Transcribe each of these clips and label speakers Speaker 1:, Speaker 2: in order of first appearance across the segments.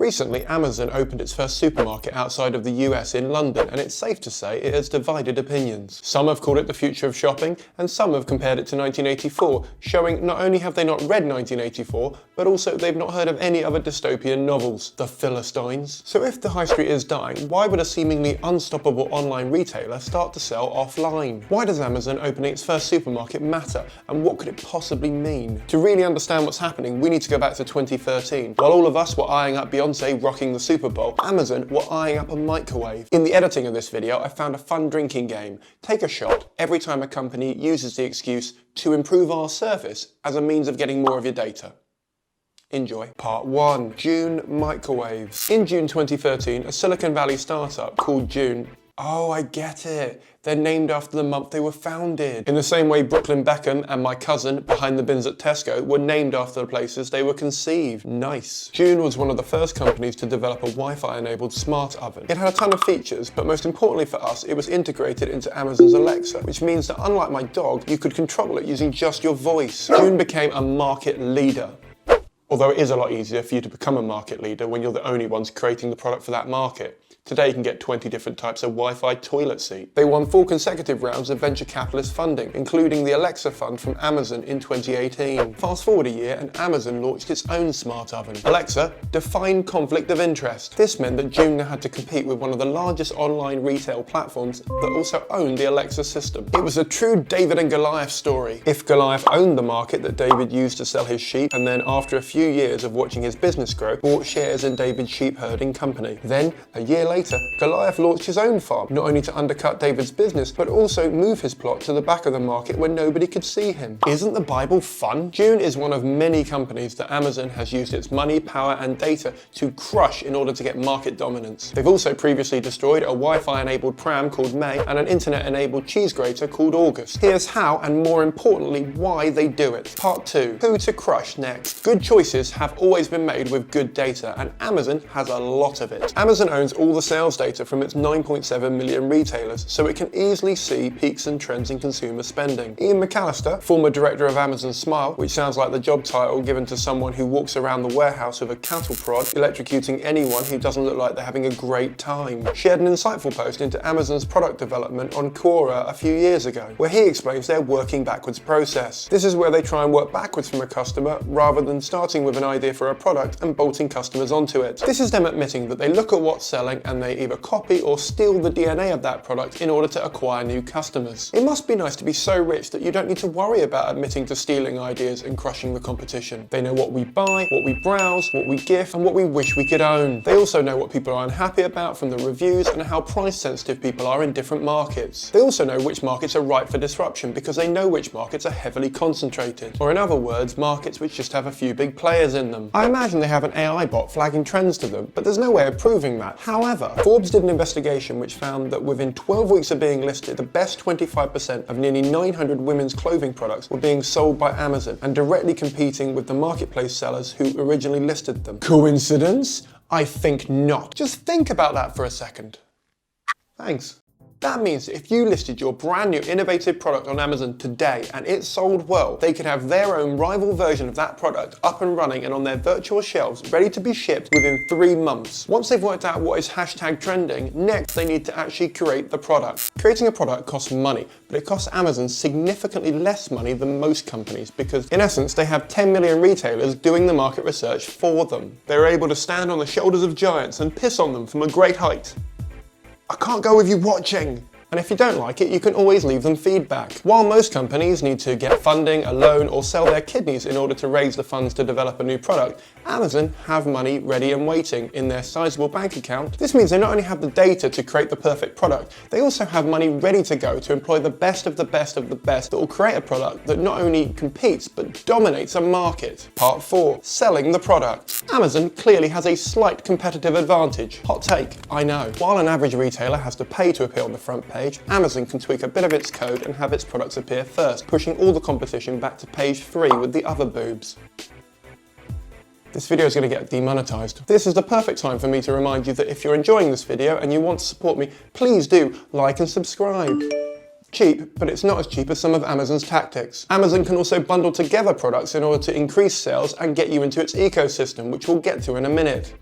Speaker 1: Recently, Amazon opened its first supermarket outside of the US in London, and it's safe to say it has divided opinions. Some have called it the future of shopping, and some have compared it to 1984, showing not only have they not read 1984, but also they've not heard of any other dystopian novels. The Philistines. So if the high street is dying, why would a seemingly unstoppable online retailer start to sell offline? Why does Amazon opening its first supermarket matter, and what could it possibly mean? To really understand what's happening, we need to go back to 2013. While all of us were eyeing up Beyonce rocking the Super Bowl, Amazon were eyeing up a microwave. In the editing of this video, I found a fun drinking game. Take a shot every time a company uses the excuse to improve our service as a means of getting more of your data. Enjoy. Part 1. June Microwaves. In June 2013, a Silicon Valley startup called June. Oh, I get it. They're named after the month they were founded. In the same way Brooklyn Beckham and my cousin behind the bins at Tesco were named after the places they were conceived. Nice. June was one of the first companies to develop a Wi-Fi enabled smart oven. It had a ton of features, but most importantly for us, it was integrated into Amazon's Alexa, which means that unlike my dog, you could control it using just your voice. June became a market leader. Although it is a lot easier for you to become a market leader when you're the only ones creating the product for that market. Today you can get 20 different types of Wi-Fi toilet seat. They won 4 consecutive rounds of venture capitalist funding, including the Alexa fund from Amazon in 2018. Fast forward a year and Amazon launched its own smart oven. Alexa defined conflict of interest. This meant that June now had to compete with one of the largest online retail platforms that also owned the Alexa system. It was a true David and Goliath story. If Goliath owned the market that David used to sell his sheep, and then after a few years of watching his business grow, bought shares in David's sheep herding company. Then, a year later, Goliath launched his own farm, not only to undercut David's business, but also move his plot to the back of the market where nobody could see him. Isn't the Bible fun? June is one of many companies that Amazon has used its money, power, and data to crush in order to get market dominance. They've also previously destroyed a Wi-Fi enabled pram called May and an internet enabled cheese grater called August. Here's how, and more importantly, why they do it. Part 2. Who to crush next. Good choices have always been made with good data, and Amazon has a lot of it. Amazon owns all the sales data from its 9.7 million retailers, so it can easily see peaks and trends in consumer spending. Ian McAllister, former director of Amazon Smile, which sounds like the job title given to someone who walks around the warehouse with a cattle prod, electrocuting anyone who doesn't look like they're having a great time, shared an insightful post into Amazon's product development on Quora a few years ago, where he explains their working backwards process. This is where they try and work backwards from a customer rather than starting with an idea for a product and bolting customers onto it. This is them admitting that they look at what's selling and they either copy or steal the DNA of that product in order to acquire new customers. It must be nice to be so rich that you don't need to worry about admitting to stealing ideas and crushing the competition. They know what we buy, what we browse, what we gift, and what we wish we could own. They also know what people are unhappy about from the reviews and how price sensitive people are in different markets. They also know which markets are ripe for disruption because they know which markets are heavily concentrated. Or in other words, markets which just have a few big players in them. I imagine they have an AI bot flagging trends to them, but there's no way of proving that. However, Forbes did an investigation which found that within 12 weeks of being listed, the best 25% of nearly 900 women's clothing products were being sold by Amazon and directly competing with the marketplace sellers who originally listed them. Coincidence? I think not. Just think about that for a second. Thanks. That means that if you listed your brand new innovative product on Amazon today and it sold well, they could have their own rival version of that product up and running and on their virtual shelves ready to be shipped within 3 months. Once they've worked out what is hashtag trending, next they need to actually create the product. Creating a product costs money, but it costs Amazon significantly less money than most companies because in essence they have 10 million retailers doing the market research for them. They're able to stand on the shoulders of giants and piss on them from a great height. I can't go with you watching. And if you don't like it, you can always leave them feedback. While most companies need to get funding, a loan, or sell their kidneys in order to raise the funds to develop a new product, Amazon have money ready and waiting in their sizable bank account. This means they not only have the data to create the perfect product, they also have money ready to go to employ the best of the best of the best that will create a product that not only competes, but dominates a market. Part 4. Selling the product. Amazon clearly has a slight competitive advantage. Hot take, I know. While an average retailer has to pay to appear on the front page, Amazon can tweak a bit of its code and have its products appear first, pushing all the competition back to page 3 with the other boobs. This video is going to get demonetized. This is the perfect time for me to remind you that if you're enjoying this video and you want to support me, please do like and subscribe. Cheap, but it's not as cheap as some of Amazon's tactics. Amazon can also bundle together products in order to increase sales and get you into its ecosystem, which we'll get to in a minute.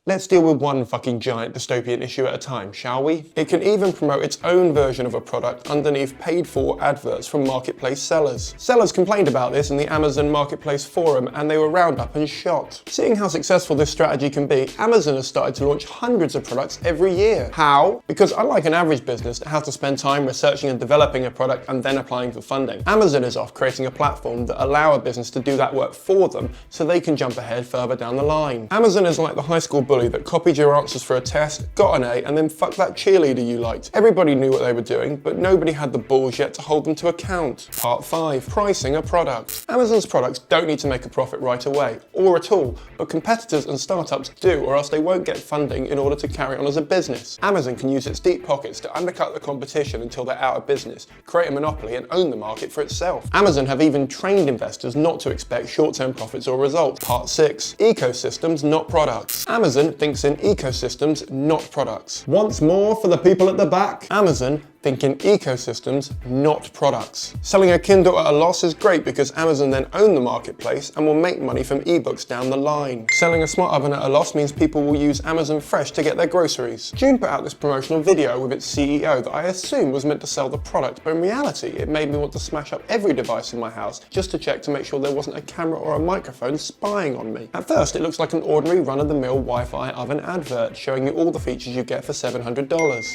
Speaker 1: Let's deal with one fucking giant dystopian issue at a time, shall we? It can even promote its own version of a product underneath paid-for adverts from marketplace sellers. Sellers complained about this in the Amazon Marketplace forum and they were round up and shot. Seeing how successful this strategy can be, Amazon has started to launch hundreds of products every year. How? Because unlike an average business that has to spend time researching and developing a product and then applying for funding, Amazon is off creating a platform that allows a business to do that work for them so they can jump ahead further down the line. Amazon is like the high school bully that copied your answers for a test, got an A, and then fucked that cheerleader you liked. Everybody knew what they were doing, but nobody had the balls yet to hold them to account. Part 5. Pricing a product. Amazon's products don't need to make a profit right away, or at all, but competitors and startups do, or else they won't get funding in order to carry on as a business. Amazon can use its deep pockets to undercut the competition until they're out of business, create a monopoly, and own the market for itself. Amazon have even trained investors not to expect short-term profits or results. Part 6. Ecosystems, not products. Amazon thinks in ecosystems, not products. Once more for the people at the back, Amazon think in ecosystems, not products. Selling a Kindle at a loss is great because Amazon then own the marketplace and will make money from ebooks down the line. Selling a smart oven at a loss means people will use Amazon Fresh to get their groceries. June put out this promotional video with its CEO that I assumed was meant to sell the product, but in reality it made me want to smash up every device in my house just to check to make sure there wasn't a camera or a microphone spying on me. At first it looks like an ordinary run-of-the-mill Wi-Fi oven advert showing you all the features you get for $700.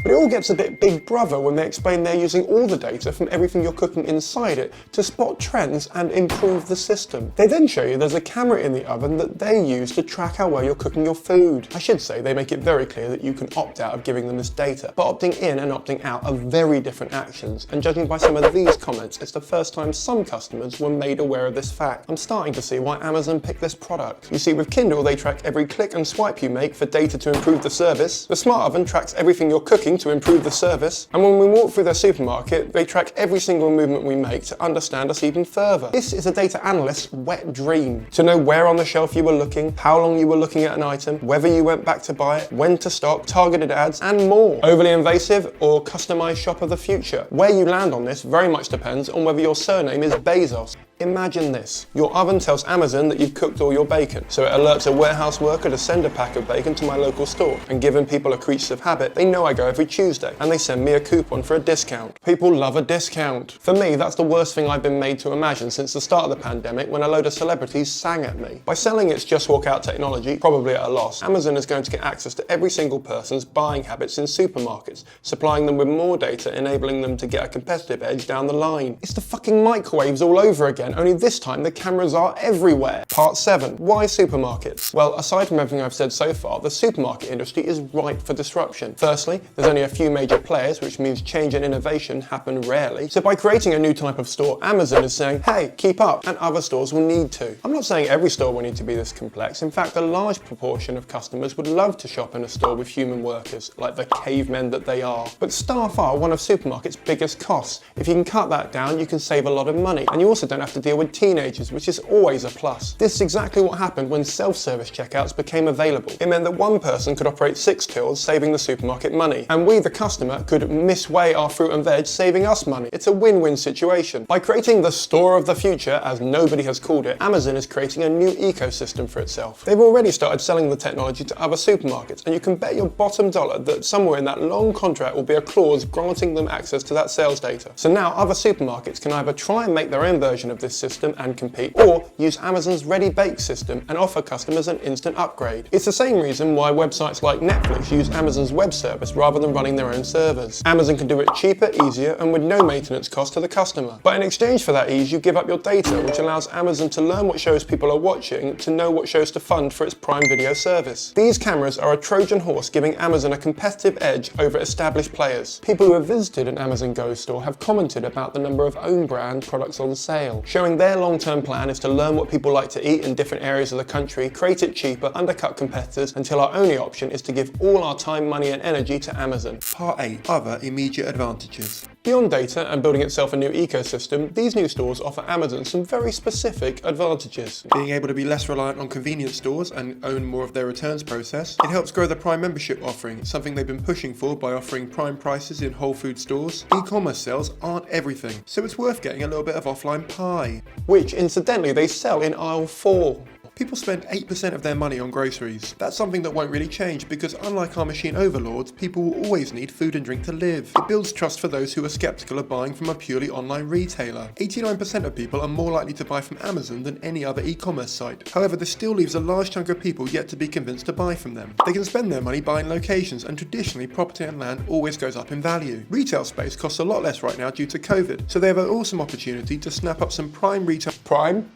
Speaker 1: But it all gets a bit Big Brother when they explain they're using all the data from everything you're cooking inside it to spot trends and improve the system. They then show you there's a camera in the oven that they use to track how well you're cooking your food. I should say they make it very clear that you can opt out of giving them this data, but opting in and opting out are very different actions, and judging by some of these comments, it's the first time some customers were made aware of this fact. I'm starting to see why Amazon picked this product. You see, with Kindle they track every click and swipe you make for data to improve the service. The smart oven tracks everything you're cooking to improve the service, and when we walk through their supermarket, they track every single movement we make to understand us even further. This is a data analyst's wet dream. To know where on the shelf you were looking, how long you were looking at an item, whether you went back to buy it, when to stock, targeted ads, and more. Overly invasive or customized shop of the future? Where you land on this very much depends on whether your surname is Bezos. Imagine this. Your oven tells Amazon that you've cooked all your bacon, so it alerts a warehouse worker to send a pack of bacon to my local store, and given people are creatures of habit, they know I go every Tuesday, and they send me a coupon for a discount. People love a discount. For me, that's the worst thing I've been made to imagine since the start of the pandemic when a load of celebrities sang at me. By selling its just walk out technology, probably at a loss, Amazon is going to get access to every single person's buying habits in supermarkets, supplying them with more data, enabling them to get a competitive edge down the line. It's the fucking microwaves all over again. Only this time the cameras are everywhere. Part 7. Why supermarkets? Well, aside from everything I've said so far, the supermarket industry is ripe for disruption. Firstly, there's only a few major players, which means change and innovation happen rarely. So by creating a new type of store, Amazon is saying, hey, keep up, and other stores will need to. I'm not saying every store will need to be this complex. In fact, a large proportion of customers would love to shop in a store with human workers, like the cavemen that they are. But staff are one of supermarkets' biggest costs. If you can cut that down, you can save a lot of money, and you also don't have to deal with teenagers, which is always a plus. This is exactly what happened when self-service checkouts became available. It meant that one person could operate 6 tills, saving the supermarket money, and we, the customer, could misweigh our fruit and veg, saving us money. It's a win-win situation. By creating the store of the future, as nobody has called it, Amazon is creating a new ecosystem for itself. They've already started selling the technology to other supermarkets, and you can bet your bottom dollar that somewhere in that long contract will be a clause granting them access to that sales data. So now other supermarkets can either try and make their own version of this system and compete, or use Amazon's ready-baked system and offer customers an instant upgrade. It's the same reason why websites like Netflix use Amazon's web service rather than running their own servers. Amazon can do it cheaper, easier, and with no maintenance cost to the customer. But in exchange for that ease, you give up your data, which allows Amazon to learn what shows people are watching, to know what shows to fund for its Prime Video service. These cameras are a Trojan horse giving Amazon a competitive edge over established players. People who have visited an Amazon Go store have commented about the number of own brand products on sale, showing their long-term plan is to learn what people like to eat in different areas of the country, create it cheaper, undercut competitors, until our only option is to give all our time, money, and energy to Amazon. Part 8. Other immediate advantages. Beyond data and building itself a new ecosystem, these new stores offer Amazon some very specific advantages. Being able to be less reliant on convenience stores and own more of their returns process. It helps grow the Prime membership offering, something they've been pushing for by offering Prime prices in Wholefoods stores. E-commerce sales aren't everything, so it's worth getting a little bit of offline pie, which incidentally they sell in aisle 4. People spend 8% of their money on groceries. That's something that won't really change because unlike our machine overlords, people will always need food and drink to live. It builds trust for those who are skeptical of buying from a purely online retailer. 89% of people are more likely to buy from Amazon than any other e-commerce site. However, this still leaves a large chunk of people yet to be convinced to buy from them. They can spend their money buying locations, and traditionally property and land always goes up in value. Retail space costs a lot less right now due to COVID, so they have an awesome opportunity to snap up some prime retail. Prime?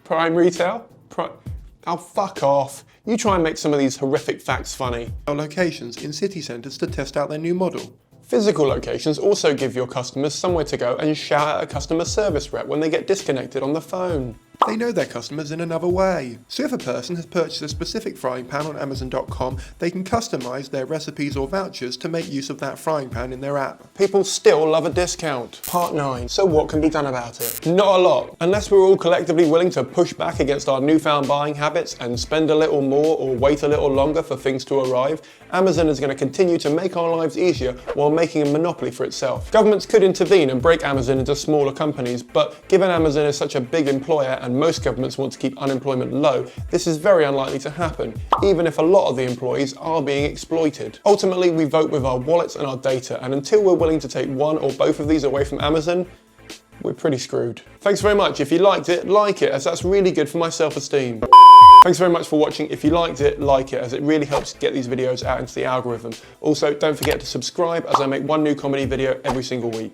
Speaker 1: Prime retail? Oh, fuck off. You try and make some of these horrific facts funny. Locations in city centres to test out their new model. Physical locations also give your customers somewhere to go and shout at a customer service rep when they get disconnected on the phone. They know their customers in another way. So if a person has purchased a specific frying pan on Amazon.com, they can customise their recipes or vouchers to make use of that frying pan in their app. People still love a discount. Part 9. So what can be done about it? Not a lot. Unless we're all collectively willing to push back against our newfound buying habits and spend a little more or wait a little longer for things to arrive, Amazon is going to continue to make our lives easier while making a monopoly for itself. Governments could intervene and break Amazon into smaller companies, but given Amazon is such a big employer and most governments want to keep unemployment low, this is very unlikely to happen, even if a lot of the employees are being exploited. Ultimately, we vote with our wallets and our data, and until we're willing to take one or both of these away from Amazon, we're pretty screwed. Thanks very much. If you liked it, like it, as that's really good for my self-esteem. Thanks very much for watching. If you liked it, like it, as it really helps get these videos out into the algorithm. Also, don't forget to subscribe, as I make one new comedy video every single week.